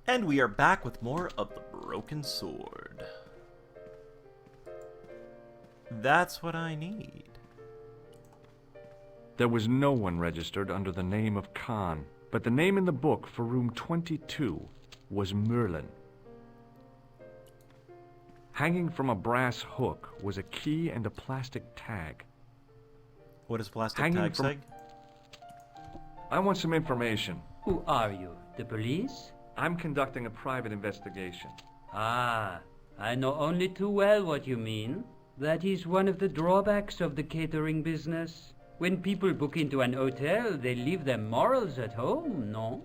And we are back with more of the Broken Sword. That's what I need. There was no one registered under the name of Khan, but the name in the book for room 22 was Merlin. Hanging from a brass hook was a key and a plastic tag. What does plastic Hanging tag from- say? I want some information. Who are you? The police? I'm conducting a private investigation. Ah, I know only too well what you mean. That is one of the drawbacks of the catering business. When people book into an hotel, they leave their morals at home, no?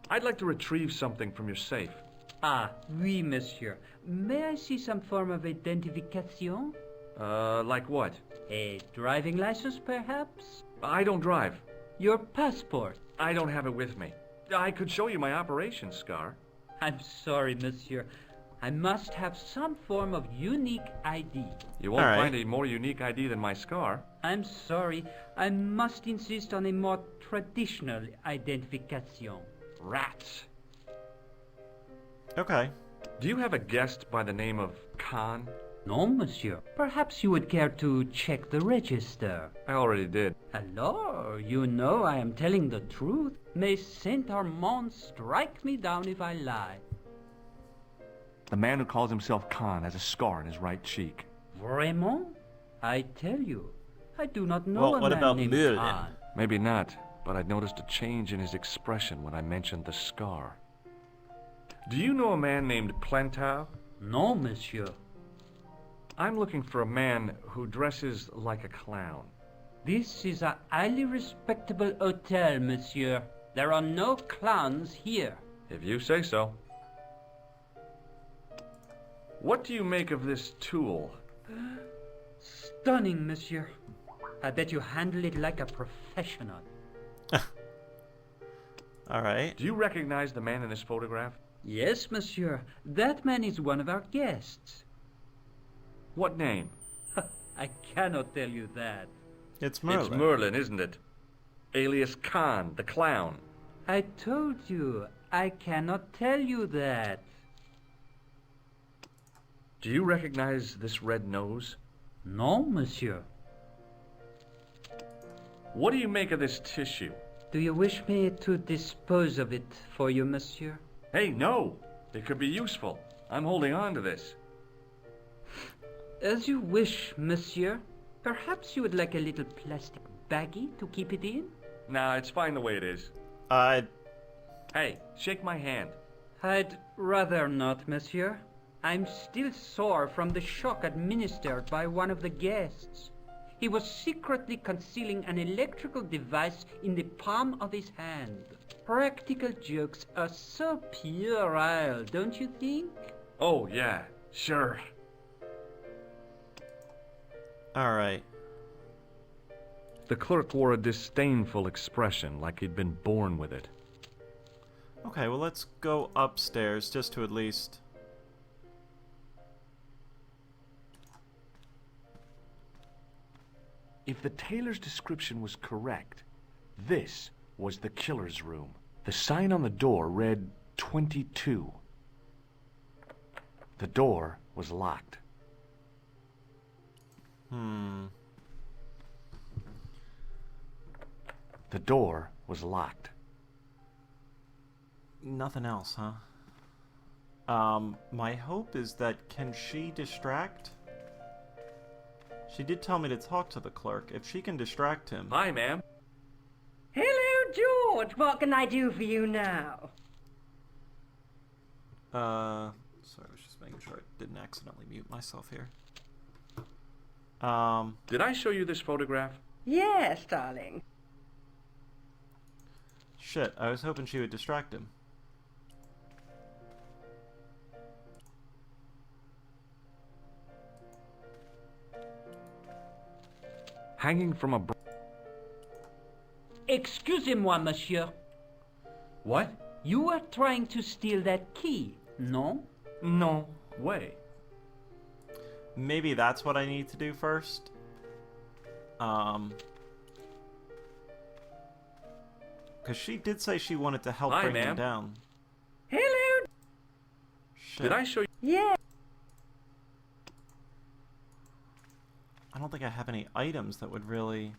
I'd like to retrieve something from your safe. Ah, oui, monsieur. May I see some form of identification? Like what? A driving license, perhaps? I don't drive. Your passport? I don't have it with me. I could show you my operation scar. I'm sorry, monsieur. I must have some form of unique ID. You won't All right. find a more unique ID than my scar. I'm sorry. I must insist on a more traditional identification. Rats. Okay. Do you have a guest by the name of Khan? No, monsieur. Perhaps you would care to check the register. I already did. Alors, you know I am telling the truth. May Saint Armand strike me down if I lie. The man who calls himself Khan has a scar on his right cheek. Vraiment? I tell you, I do not know Well, a what man about named Merlin? Khan. Maybe not, but I'd noticed a change in his expression when I mentioned the scar. Do you know a man named Plantau? No, monsieur. I'm looking for a man who dresses like a clown. This is a highly respectable hotel, monsieur. There are no clowns here. If you say so. What do you make of this tool? Stunning, monsieur. I bet you handle it like a professional. All right. Do you recognize the man in this photograph? Yes, monsieur. That man is one of our guests. What name? I cannot tell you that. It's Merlin. It's Merlin, isn't it? Alias Khan, the clown. I told you, I cannot tell you that. Do you recognize this red nose? No, monsieur. What do you make of this tissue? Do you wish me to dispose of it for you, monsieur? Hey, no! It could be useful. I'm holding on to this. As you wish, monsieur. Perhaps you would like a little plastic baggie to keep it in? Nah, it's fine the way it is. Hey, shake my hand. I'd rather not, monsieur. I'm still sore from the shock administered by one of the guests. He was secretly concealing an electrical device in the palm of his hand. Practical jokes are so puerile, don't you think? Oh, yeah, sure. All right. The clerk wore a disdainful expression, like he'd been born with it. Okay, well, let's go upstairs just to at least... If the tailor's description was correct, this was the killer's room. The sign on the door read 22. The door was locked. The door was locked. Nothing else, huh? My hope is that can she distract? She did tell me to talk to the clerk. If she can distract him... Hi, ma'am. Hello, George. What can I do for you now? Sorry, I was just making sure I didn't accidentally mute myself here. Did I show you this photograph? Yes, darling. Shit, I was hoping she would distract him. Hanging from a... Excusez-moi, monsieur. What? You were trying to steal that key, no? No way. Maybe that's what I need to do first. Because she did say she wanted to help Hi, bring him ma'am. down. Hello. Shit. Did I show you? Yeah. I don't think I have any items that would really...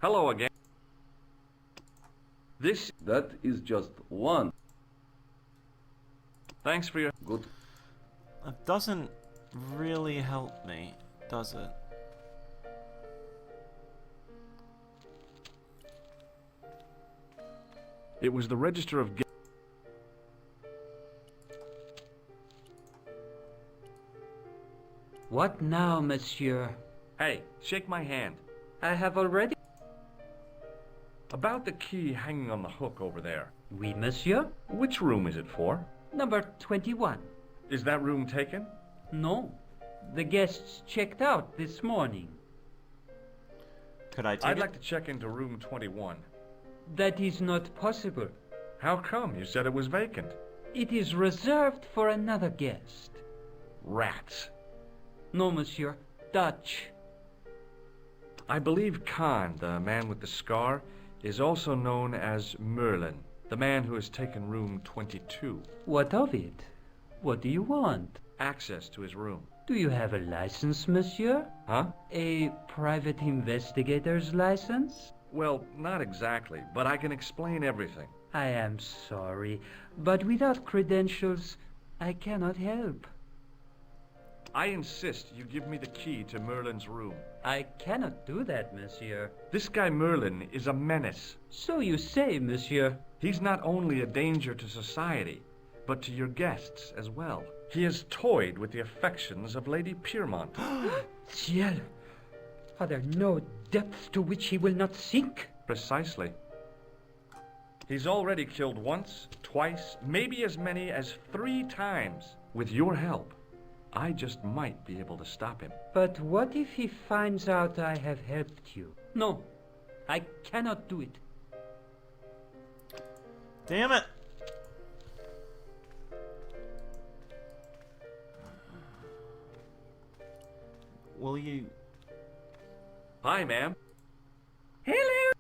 Hello again. That is just one. Thanks for your... Good. It doesn't really help me, does it? It was the register of... What now, monsieur? Hey, shake my hand. I have already... About the key hanging on the hook over there. Oui, monsieur. Which room is it for? Number 21. Is that room taken? No. The guests checked out this morning. Could I take I'd it? like to check into room 21. That is not possible. How come? You said it was vacant. It is reserved for another guest. Rats. No, monsieur. Dutch. I believe Khan, the man with the scar, is also known as Merlin, the man who has taken room 22. What of it? What do you want? Access to his room. Do you have a license, monsieur? Huh? A private investigator's license? Well, not exactly, but I can explain everything. I am sorry, but without credentials, I cannot help. I insist you give me the key to Merlin's room. I cannot do that, monsieur. This guy Merlin is a menace. So you say, monsieur. He's not only a danger to society, but to your guests as well. He has toyed with the affections of Lady Pyrmont. Ciel! Are there no depths to which he will not sink? Precisely. He's already killed once, twice, maybe as many as 3 times. With your help, I just might be able to stop him. But what if he finds out I have helped you? No, I cannot do it. Damn it! Will you... Hi, ma'am. Hello.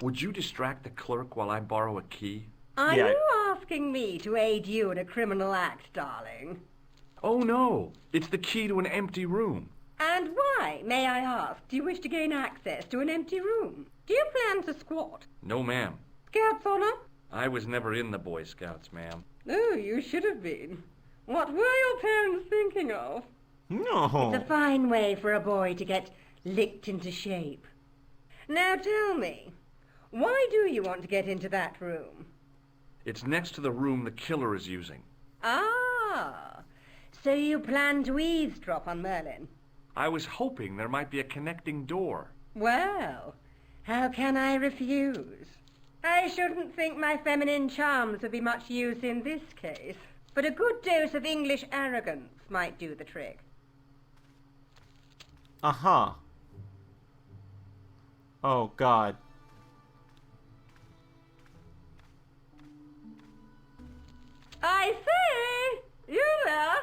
Would you distract the clerk while I borrow a key? Are Yeah. you asking me to aid you in a criminal act, darling? Oh, no. It's the key to an empty room. And why, may I ask, do you wish to gain access to an empty room? Do you plan to squat? No, ma'am. Scouts honor? I was never in the Boy Scouts, ma'am. Oh, you should have been. What were your parents thinking of? No! It's a fine way for a boy to get licked into shape. Now tell me, why do you want to get into that room? It's next to the room the killer is using. Ah, so you plan to eavesdrop on Merlin? I was hoping there might be a connecting door. Well, how can I refuse? I shouldn't think my feminine charms would be much use in this case, but a good dose of English arrogance might do the trick. Uh-huh. Oh, God. I say! You there?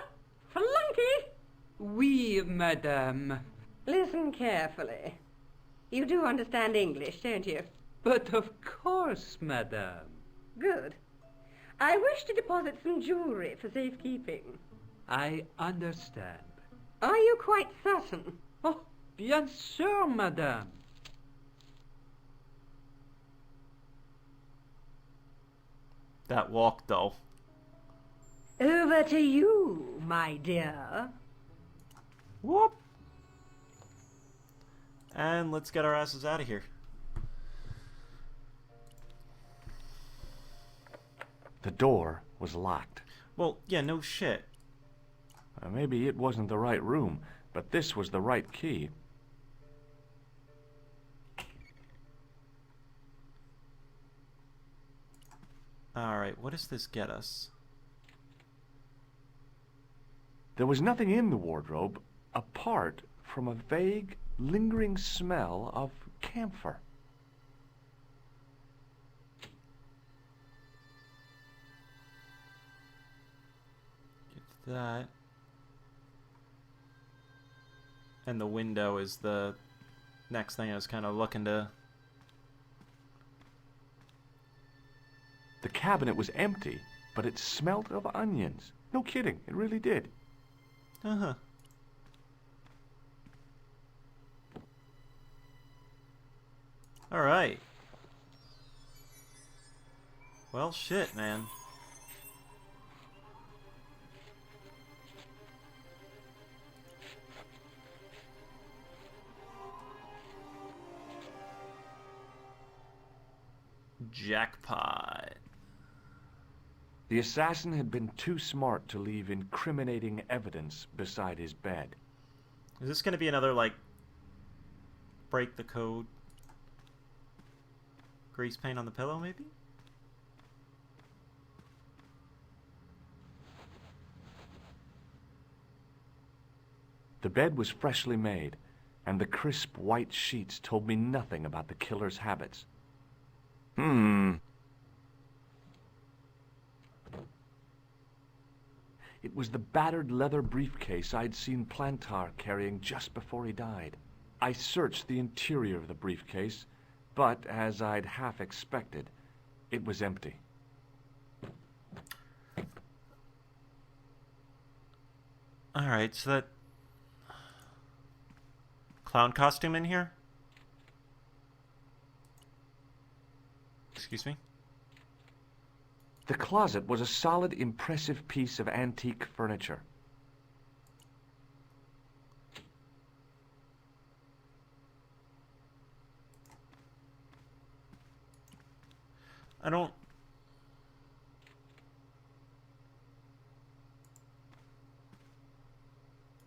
Flunky! Oui, madame. Listen carefully. You do understand English, don't you? But of course, madame. Good. I wish to deposit some jewelry for safekeeping. I understand. Are you quite certain? Oh, bien sûr, madame. That walk, though. Over to you, my dear. Whoop! And let's get our asses out of here. The door was locked. Well, yeah, no shit. Maybe it wasn't the right room, but this was the right key. Alright, what does this get us? There was nothing in the wardrobe apart from a vague, lingering smell of camphor. Get that. And the window is the next thing I was kind of looking to... The cabinet was empty, but it smelt of onions. No kidding, it really did. Uh-huh. Alright. Well, shit, man. Jackpot. The assassin had been too smart to leave incriminating evidence beside his bed. Is this going to be another, like, break the code? Grease paint on the pillow, maybe? The bed was freshly made, and the crisp white sheets told me nothing about the killer's habits. It was the battered leather briefcase I'd seen Plantar carrying just before he died. I searched the interior of the briefcase, but as I'd half expected, it was empty. Alright, so that... clown costume in here? Excuse me? The closet was a solid, impressive piece of antique furniture. I don't...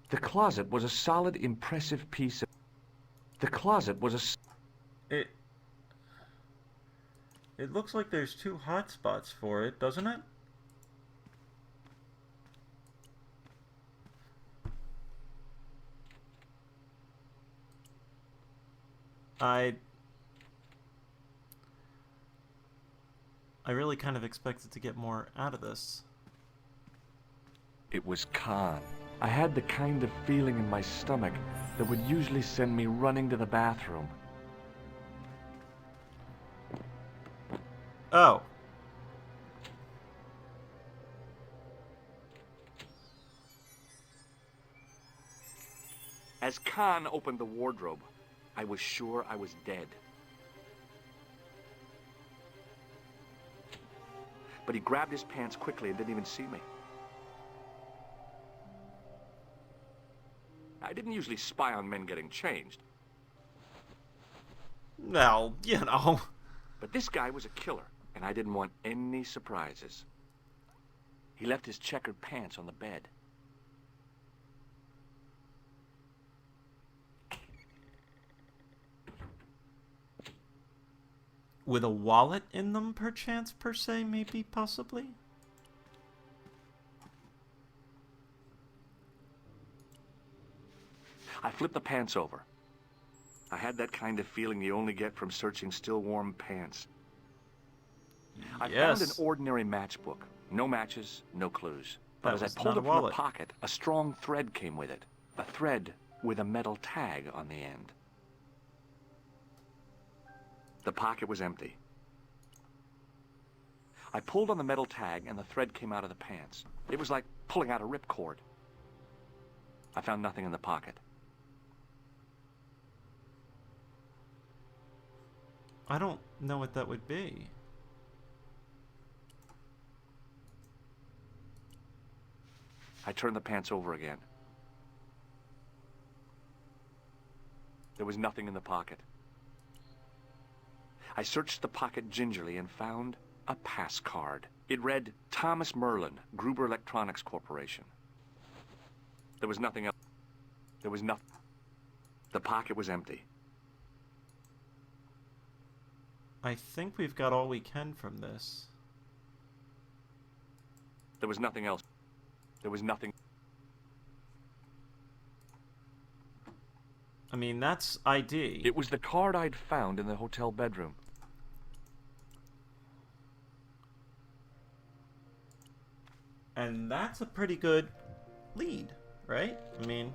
The closet was a solid, impressive piece of... The closet was a... It looks like there's two hotspots for it, doesn't it? I really kind of expected to get more out of this. It was Khan. I had the kind of feeling in my stomach that would usually send me running to the bathroom. Oh. As Khan opened the wardrobe, I was sure I was dead. But he grabbed his pants quickly and didn't even see me. I didn't usually spy on men getting changed. Well, you know. But this guy was a killer, and I didn't want any surprises. He left his checkered pants on the bed. With a wallet in them, perchance, per se, maybe, possibly? I flipped the pants over. I had that kind of feeling you only get from searching still warm pants. I found an ordinary matchbook. No matches, no clues. But as I pulled it from the pocket, a strong thread came with it. A thread with a metal tag on the end. The pocket was empty. I pulled on the metal tag and the thread came out of the pants. It was like pulling out a ripcord. I found nothing in the pocket. I don't know what that would be. I turned the pants over again. There was nothing in the pocket. I searched the pocket gingerly and found a pass card. It read, Thomas Merlin, Gruber Electronics Corporation. There was nothing else. There was nothing. The pocket was empty. I think we've got all we can from this. There was nothing else. There was nothing. I mean, that's ID. It was the card I'd found in the hotel bedroom. And that's a pretty good lead, right? I mean...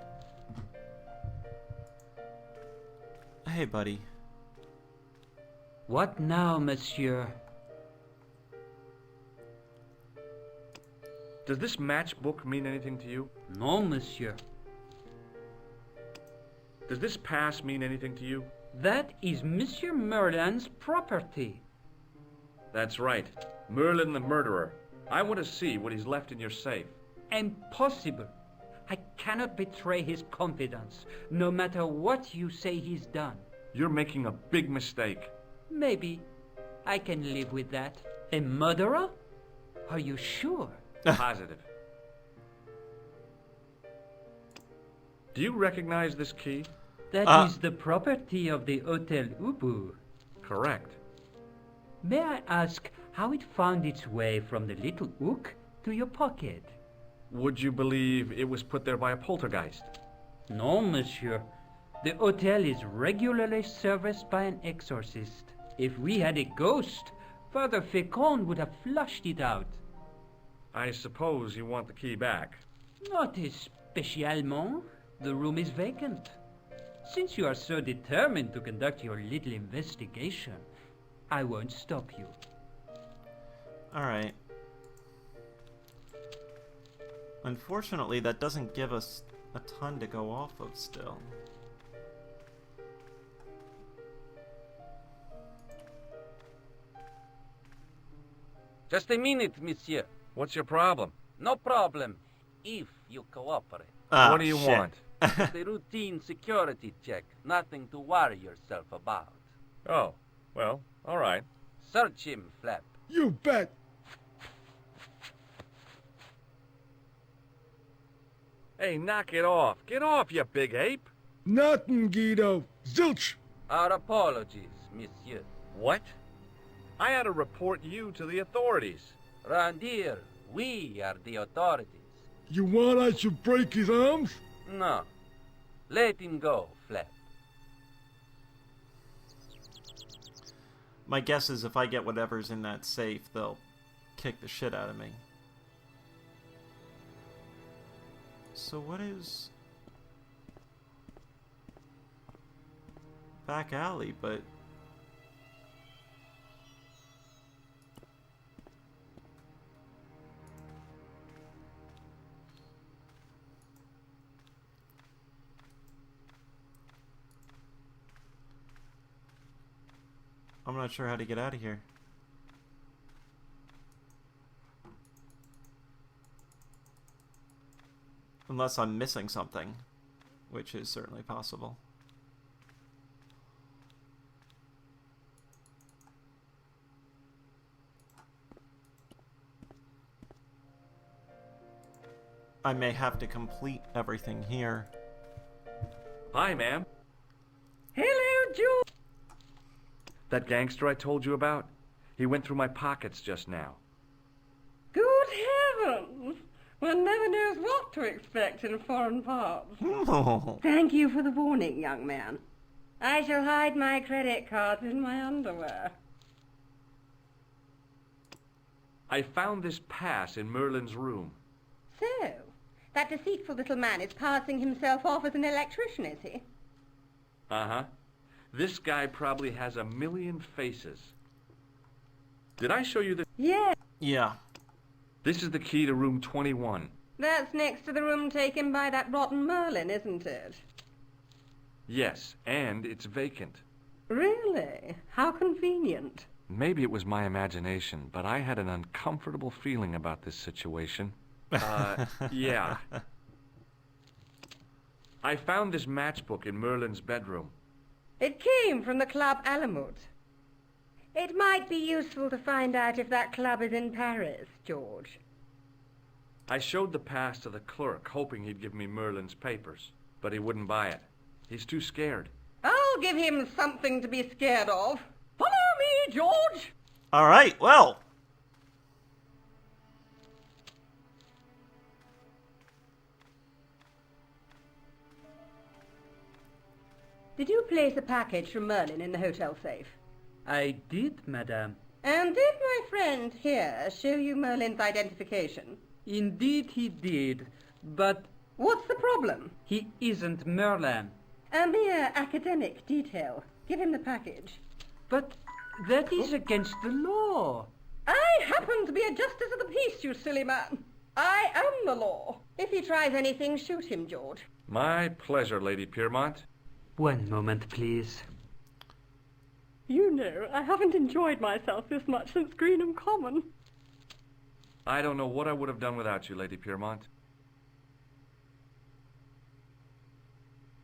hey, buddy. What now, monsieur? Does this matchbook mean anything to you? No, monsieur. Does this pass mean anything to you? That is Monsieur Merlin's property. That's right. Merlin the murderer. I want to see what he's left in your safe. Impossible. I cannot betray his confidence, no matter what you say he's done. You're making a big mistake. Maybe. I can live with that. A murderer? Are you sure? Positive. Do you recognize this key? That is the property of the Hotel Ubu. Correct. May I ask how it found its way from the little hook to your pocket? Would you believe it was put there by a poltergeist? No, monsieur. The hotel is regularly serviced by an exorcist. If we had a ghost, Father Fécond would have flushed it out. I suppose you want the key back. Not spécialement. The room is vacant. Since you are so determined to conduct your little investigation, I won't stop you. Alright. Unfortunately, that doesn't give us a ton to go off of still. Just a minute, monsieur. What's your problem? No problem, if you cooperate. What do you shit. want? It's a routine security check. Nothing to worry yourself about. Oh, well, all right. Search him, Flap. You bet. Hey, knock it off. Get off, you big ape. Nothing, Guido. Zilch. Our apologies, monsieur. What? I had to report you to the authorities. Round here, we are the authorities. You want I should break his arms? No. Let him go, Flap. My guess is if I get whatever's in that safe, they'll kick the shit out of me. So what is... back alley, but... I'm not sure how to get out of here. Unless I'm missing something, which is certainly possible. I may have to complete everything here. Hi, ma'am. Hello, George. That gangster I told you about? He went through my pockets just now. Good heavens! One never knows what to expect in foreign parts. Thank you for the warning, young man. I shall hide my credit cards in my underwear. I found this pass in Merlin's room. So, that deceitful little man is passing himself off as an electrician, is he? Uh-huh. This guy probably has 1,000,000 faces. Did I show you the... Yeah. Yeah. This is the key to room 21. That's next to the room taken by that rotten Merlin, isn't it? Yes, and it's vacant. Really? How convenient. Maybe it was my imagination, but I had an uncomfortable feeling about this situation. Yeah. I found this matchbook in Merlin's bedroom. It came from the Club Alamut. It might be useful to find out if that club is in Paris, George. I showed the pass to the clerk, hoping he'd give me Merlin's papers, but he wouldn't buy it. He's too scared. I'll give him something to be scared of. Follow me, George! Alright, well. Did you place a package from Merlin in the hotel safe? I did, madame. And did my friend here show you Merlin's identification? Indeed he did, but What's the problem? he isn't Merlin. A mere academic detail. Give him the package. But that is against the law. I happen to be a justice of the peace, you silly man. I am the law. If he tries anything, shoot him, George. My pleasure, Lady Pyrmont. One moment, please. You know, I haven't enjoyed myself this much since Greenham Common. I don't know what I would have done without you, Lady Pyrmont.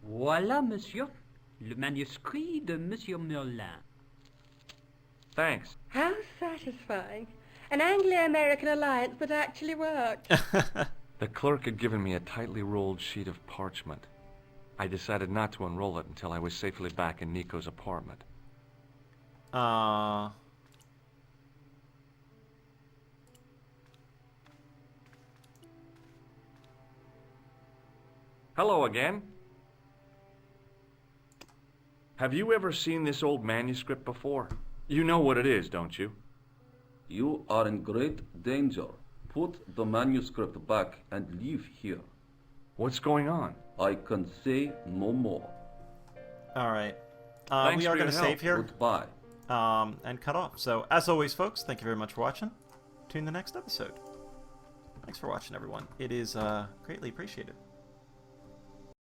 Voilà, monsieur. Le manuscrit de Monsieur Merlin. Thanks. How satisfying. An Anglo-American alliance that actually worked. The clerk had given me a tightly rolled sheet of parchment. I decided not to unroll it until I was safely back in Nico's apartment. Hello again. Have you ever seen this old manuscript before? You know what it is, don't you? You are in great danger. Put the manuscript back and leave here. What's going on? I can say no more. Alright. Thanks We for are your going to help. save here. Goodbye. And cut off. So, as always, folks, thank you very much for watching. Tune in the next episode. Thanks for watching, everyone. It is greatly appreciated.